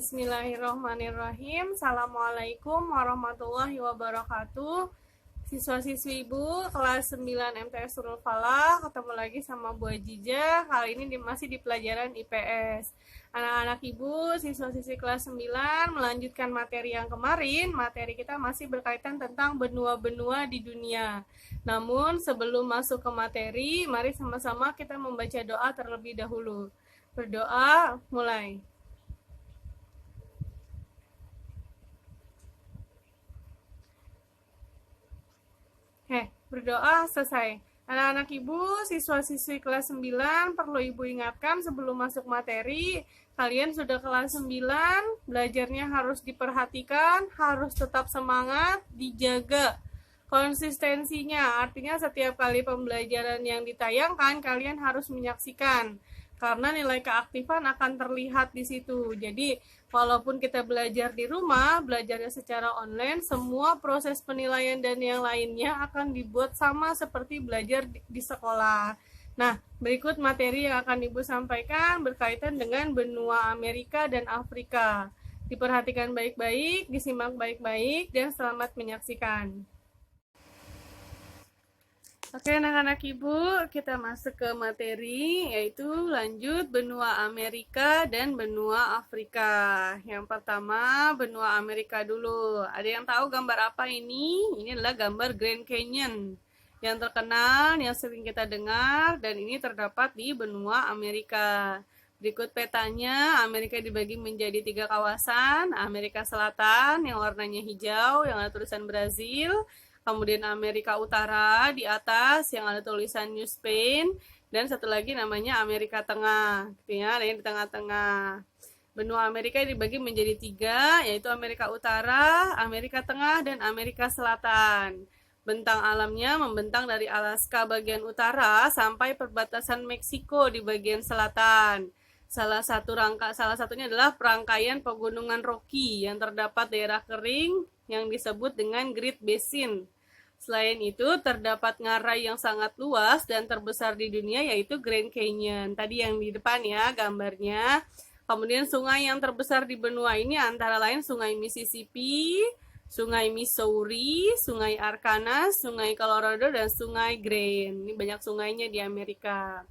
Bismillahirrahmanirrahim. Assalamualaikum warahmatullahi wabarakatuh. Siswa-siswi Ibu kelas 9 MTS Surul Falah, ketemu lagi sama Bu Ajija. Kali ini masih di pelajaran IPS. Anak-anak Ibu, siswa-siswi kelas 9 melanjutkan materi yang kemarin. Materi kita masih berkaitan tentang benua-benua di dunia. Namun sebelum masuk ke materi, mari sama-sama kita membaca doa terlebih dahulu. Berdoa, mulai. Berdoa selesai. Anak-anak Ibu, siswa-siswi kelas 9 perlu Ibu ingatkan sebelum masuk materi, kalian sudah kelas 9, belajarnya harus diperhatikan, harus tetap semangat, dijaga konsistensinya. Artinya setiap kali pembelajaran yang ditayangkan, kalian harus menyaksikan. Karena nilai keaktifan akan terlihat di situ. Jadi, walaupun kita belajar di rumah, belajarnya secara online, semua proses penilaian dan yang lainnya akan dibuat sama seperti belajar di sekolah. Nah, berikut materi yang akan Ibu sampaikan berkaitan dengan benua Amerika dan Afrika. Diperhatikan baik-baik, disimak baik-baik, dan selamat menyaksikan. Oke anak-anak Ibu, kita masuk ke materi, yaitu lanjut benua Amerika dan benua Afrika. Yang pertama, benua Amerika dulu. Ada yang tahu gambar apa ini? Ini adalah gambar Grand Canyon yang terkenal, yang sering kita dengar, dan ini terdapat di benua Amerika. Berikut petanya, Amerika dibagi menjadi 3 kawasan. Amerika Selatan yang warnanya hijau, yang ada tulisan Brazil. Kemudian Amerika Utara di atas yang ada tulisan New Spain, dan satu lagi namanya Amerika Tengah, gitu ya, yang di tengah-tengah. Benua Amerika dibagi menjadi 3, yaitu Amerika Utara, Amerika Tengah, dan Amerika Selatan. Bentang alamnya membentang dari Alaska bagian utara sampai perbatasan Meksiko di bagian selatan. Salah satunya adalah perangkaian pegunungan Rocky yang terdapat daerah kering yang disebut dengan Great Basin. Selain itu, terdapat ngarai yang sangat luas dan terbesar di dunia, yaitu Grand Canyon. Tadi yang di depan ya gambarnya. Kemudian sungai yang terbesar di benua ini antara lain Sungai Mississippi, Sungai Missouri, Sungai Arkansas, Sungai Colorado, dan Sungai Grand. Ini banyak sungainya di Amerika.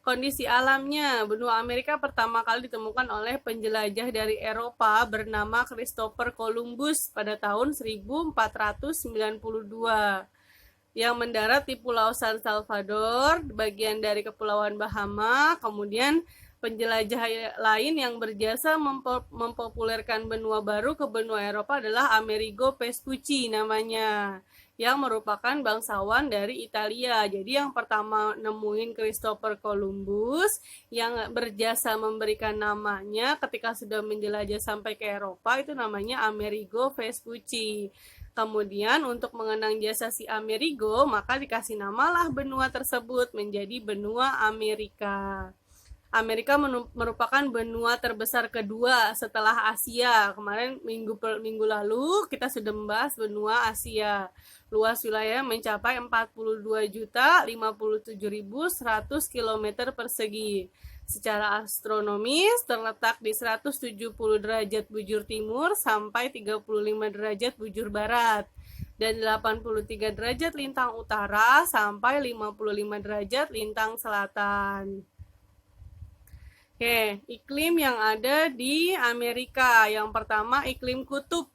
Kondisi alamnya, benua Amerika pertama kali ditemukan oleh penjelajah dari Eropa bernama Christopher Columbus pada tahun 1492 yang mendarat di Pulau San Salvador, bagian dari Kepulauan Bahama. Kemudian penjelajah lain yang berjasa mempopulerkan benua baru ke benua Eropa adalah Amerigo Vespucci namanya, yang merupakan bangsawan dari Italia. Jadi yang pertama nemuin Christopher Columbus, yang berjasa memberikan namanya ketika sudah menjelajah sampai ke Eropa, itu namanya Amerigo Vespucci. Kemudian untuk mengenang jasa si Amerigo, maka dikasih namalah benua tersebut menjadi benua Amerika. Amerika merupakan benua terbesar kedua setelah Asia. Kemarin minggu lalu kita sudah membahas benua Asia. Luas wilayah mencapai 42.057.100 km persegi. Secara astronomis terletak di 170 derajat bujur timur sampai 35 derajat bujur barat, dan 83 derajat lintang utara sampai 55 derajat lintang selatan. Oke, iklim yang ada di Amerika. Yang pertama iklim kutub,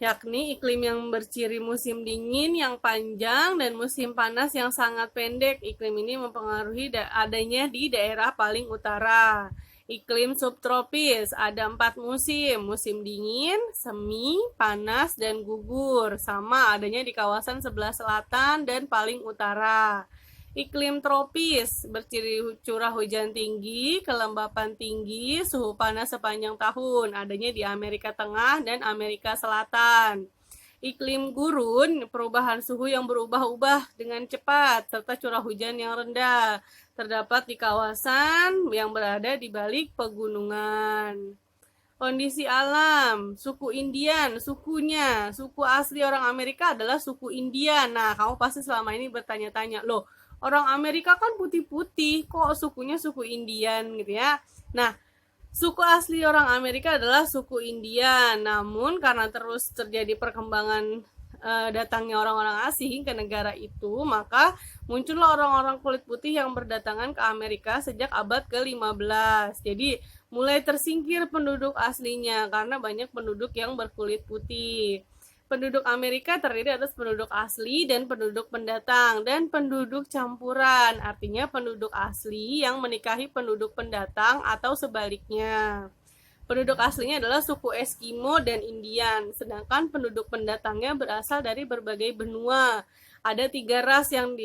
yakni iklim yang berciri musim dingin yang panjang dan musim panas yang sangat pendek. Iklim ini mempengaruhi adanya di daerah paling utara. Iklim subtropis, ada 4 musim, musim dingin, semi, panas, dan gugur. Sama adanya di kawasan sebelah selatan dan paling utara. Iklim tropis, berciri curah hujan tinggi, kelembapan tinggi, suhu panas sepanjang tahun, adanya di Amerika Tengah dan Amerika Selatan. Iklim gurun, perubahan suhu yang berubah-ubah dengan cepat, serta curah hujan yang rendah, terdapat di kawasan yang berada di balik pegunungan. Kondisi alam, suku Indian, suku asli orang Amerika adalah suku Indian. Nah, kamu pasti selama ini bertanya-tanya, loh, orang Amerika kan putih-putih, kok sukunya suku Indian gitu ya. Nah, Suku asli orang Amerika adalah suku Indian. Namun karena terus terjadi perkembangan datangnya orang-orang asing ke negara itu, maka muncullah orang-orang kulit putih yang berdatangan ke Amerika sejak abad ke-15. Jadi mulai tersingkir penduduk aslinya karena banyak penduduk yang berkulit putih. Penduduk Amerika terdiri atas penduduk asli dan penduduk pendatang dan penduduk campuran, artinya penduduk asli yang menikahi penduduk pendatang atau sebaliknya. Penduduk aslinya adalah suku Eskimo dan Indian, sedangkan penduduk pendatangnya berasal dari berbagai benua. Ada 3 ras yang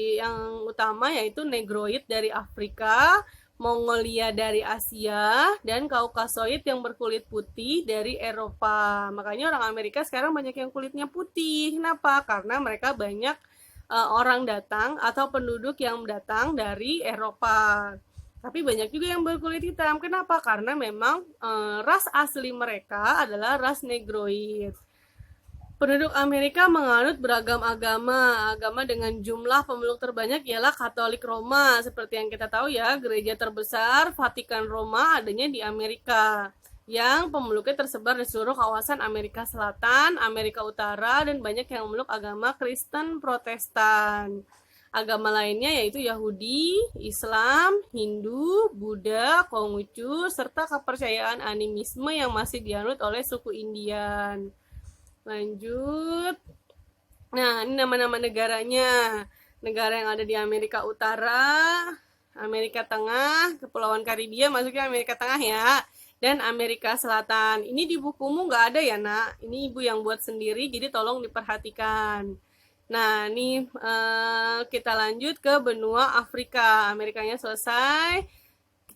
utama, yaitu Negroid dari Afrika, Mongolia dari Asia, dan Kaukasoid yang berkulit putih dari Eropa. Makanya orang Amerika sekarang banyak yang kulitnya putih. Kenapa? Karena mereka banyak orang datang atau penduduk yang datang dari Eropa. Tapi banyak juga yang berkulit hitam. Kenapa? Karena memang ras asli mereka adalah ras Negroid. Penduduk Amerika menganut beragam agama. Agama dengan jumlah pemeluk terbanyak ialah Katolik Roma. Seperti yang kita tahu ya, gereja terbesar Vatikan Roma adanya di Amerika, yang pemeluknya tersebar di seluruh kawasan Amerika Selatan, Amerika Utara, dan banyak yang memeluk agama Kristen Protestan. Agama lainnya yaitu Yahudi, Islam, Hindu, Buddha, Konghucu, serta kepercayaan animisme yang masih dianut oleh suku Indian. Lanjut. Nah, ini nama-nama negaranya. Negara yang ada di Amerika Utara, Amerika Tengah, Kepulauan Karibia masuknya Amerika Tengah ya, dan Amerika Selatan. Ini di bukumu nggak ada ya, nak? Ini ibu yang buat sendiri, jadi tolong diperhatikan. Nah, ini kita lanjut ke benua Afrika. Amerikanya selesai.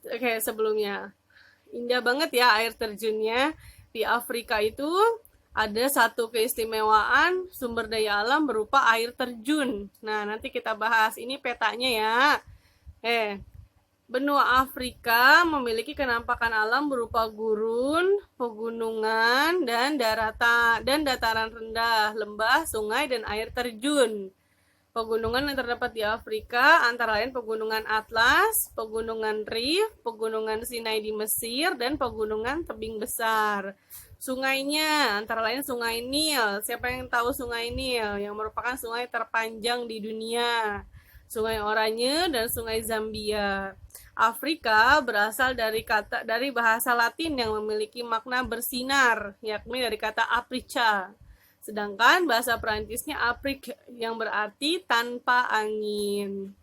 Oke, sebelumnya. Indah banget ya air terjunnya. Di Afrika itu ada satu keistimewaan sumber daya alam berupa air terjun. Nah, nanti kita bahas. Ini petanya ya. Benua Afrika memiliki penampakan alam berupa gurun, pegunungan, dan dataran rendah, lembah, sungai, dan air terjun. Pegunungan yang terdapat di Afrika antara lain Pegunungan Atlas, Pegunungan Rif, Pegunungan Sinai di Mesir, dan Pegunungan Tebing Besar. Sungainya antara lain Sungai Nil. Siapa yang tahu Sungai Nil? Yang merupakan sungai terpanjang di dunia. Sungai Oranye dan Sungai Zambia. Afrika berasal dari bahasa Latin yang memiliki makna bersinar, yakni dari kata aprica. Sedangkan bahasa Perancisnya Afrique yang berarti tanpa angin.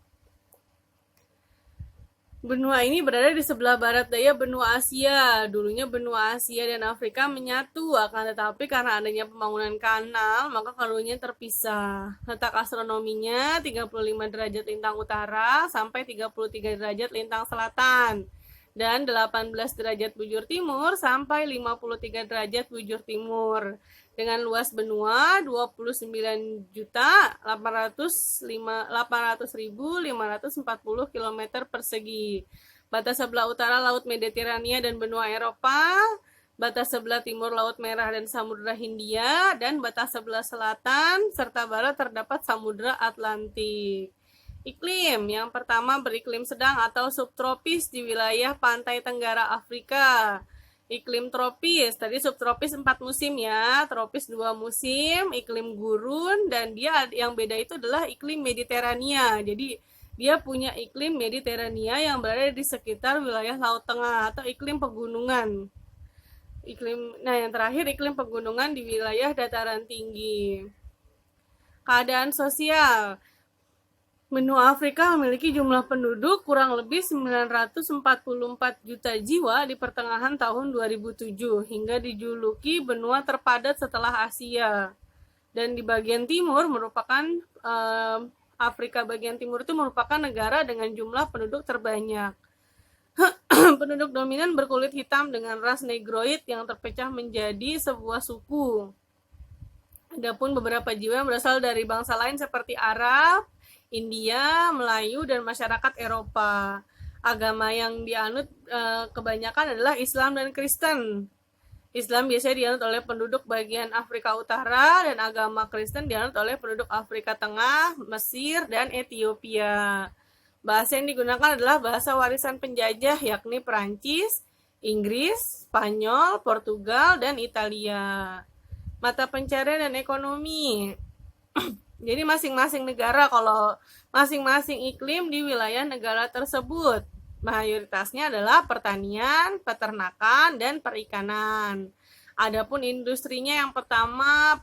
Benua ini berada di sebelah barat daya benua Asia. Dulunya benua Asia dan Afrika menyatu, akan tetapi karena adanya pembangunan kanal, maka keduanya terpisah. Letak astronominya 35 derajat lintang utara sampai 33 derajat lintang selatan, dan 18 derajat bujur timur sampai 53 derajat bujur timur. Dengan luas benua 29.800.540 km persegi. Batas sebelah utara Laut Mediterania dan benua Eropa, batas sebelah timur Laut Merah dan Samudra Hindia, dan batas sebelah selatan serta barat terdapat Samudra Atlantik. Iklim, yang pertama beriklim sedang atau subtropis di wilayah pantai tenggara Afrika. Iklim tropis, tadi subtropis 4 musim ya, tropis 2 musim, iklim gurun, dan dia yang beda itu adalah iklim Mediterania. Jadi dia punya iklim Mediterania yang berada di sekitar wilayah Laut Tengah atau iklim pegunungan. Yang terakhir iklim pegunungan di wilayah dataran tinggi. Keadaan sosial. Benua Afrika memiliki jumlah penduduk kurang lebih 944 juta jiwa di pertengahan tahun 2007 hingga dijuluki benua terpadat setelah Asia. Dan di bagian timur merupakan Afrika bagian timur itu merupakan negara dengan jumlah penduduk terbanyak. Penduduk dominan berkulit hitam dengan ras Negroid yang terpecah menjadi sebuah suku. Adapun beberapa jiwa yang berasal dari bangsa lain seperti Arab, India, Melayu, dan masyarakat Eropa. Agama yang dianut kebanyakan adalah Islam dan Kristen. Islam biasanya dianut oleh penduduk bagian Afrika Utara, dan agama Kristen dianut oleh penduduk Afrika Tengah, Mesir, dan Ethiopia. Bahasa yang digunakan adalah bahasa warisan penjajah, yakni Perancis, Inggris, Spanyol, Portugal, dan Italia. Mata pencarian dan ekonomi. Jadi masing-masing negara, kalau masing-masing iklim di wilayah negara tersebut, mayoritasnya adalah pertanian, peternakan, dan perikanan. Adapun industrinya yang pertama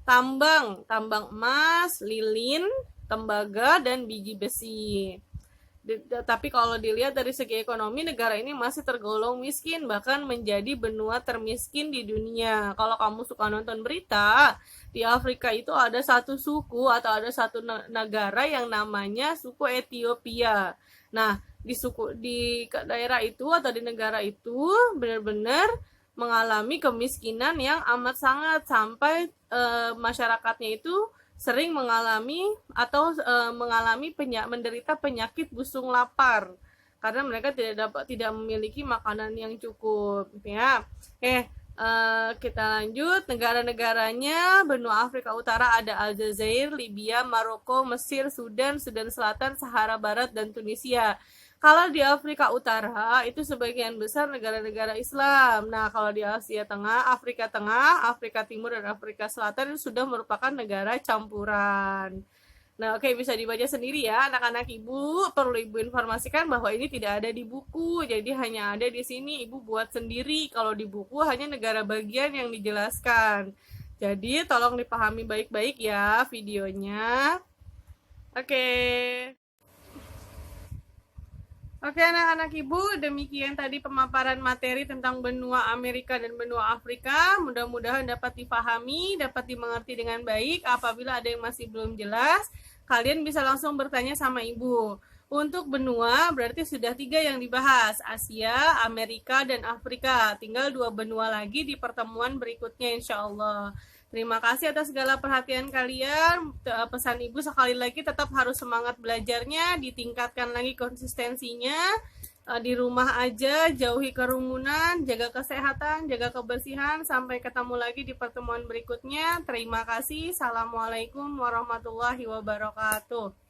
tambang emas, lilin, tembaga, dan biji besi. Tapi kalau dilihat dari segi ekonomi, negara ini masih tergolong miskin, bahkan menjadi benua termiskin di dunia. Kalau kamu suka nonton berita, di Afrika itu ada satu suku atau ada satu negara yang namanya suku Ethiopia. Nah, di daerah itu atau di negara itu benar-benar mengalami kemiskinan yang amat sangat, sampai masyarakatnya itu sering mengalami menderita penyakit busung lapar karena mereka tidak memiliki makanan yang cukup, ya. Kita lanjut, negara-negaranya benua Afrika Utara ada Aljazair, Libya, Maroko, Mesir, Sudan Selatan, Sahara Barat, dan Tunisia. Kalau di Afrika Utara itu sebagian besar negara-negara Islam. Nah, kalau di Asia Tengah, Afrika Timur, dan Afrika Selatan itu sudah merupakan negara campuran. Nah, oke, bisa dibaca sendiri ya, anak-anak ibu. Perlu ibu informasikan bahwa ini tidak ada di buku, jadi hanya ada di sini. Ibu buat sendiri. Kalau di buku hanya negara bagian yang dijelaskan. Jadi tolong dipahami baik-baik ya videonya. Oke. Oke anak-anak ibu, demikian tadi pemaparan materi tentang benua Amerika dan benua Afrika. Mudah-mudahan dapat dipahami, dapat dimengerti dengan baik. Apabila ada yang masih belum jelas, kalian bisa langsung bertanya sama ibu. Untuk benua berarti sudah 3 yang dibahas, Asia, Amerika, dan Afrika. Tinggal 2 benua lagi di pertemuan berikutnya insya Allah. Terima kasih atas segala perhatian kalian. Pesan ibu sekali lagi, tetap harus semangat belajarnya, ditingkatkan lagi konsistensinya. Di rumah aja, jauhi kerumunan, jaga kesehatan, jaga kebersihan. Sampai ketemu lagi di pertemuan berikutnya. Terima kasih. Assalamualaikum warahmatullahi wabarakatuh.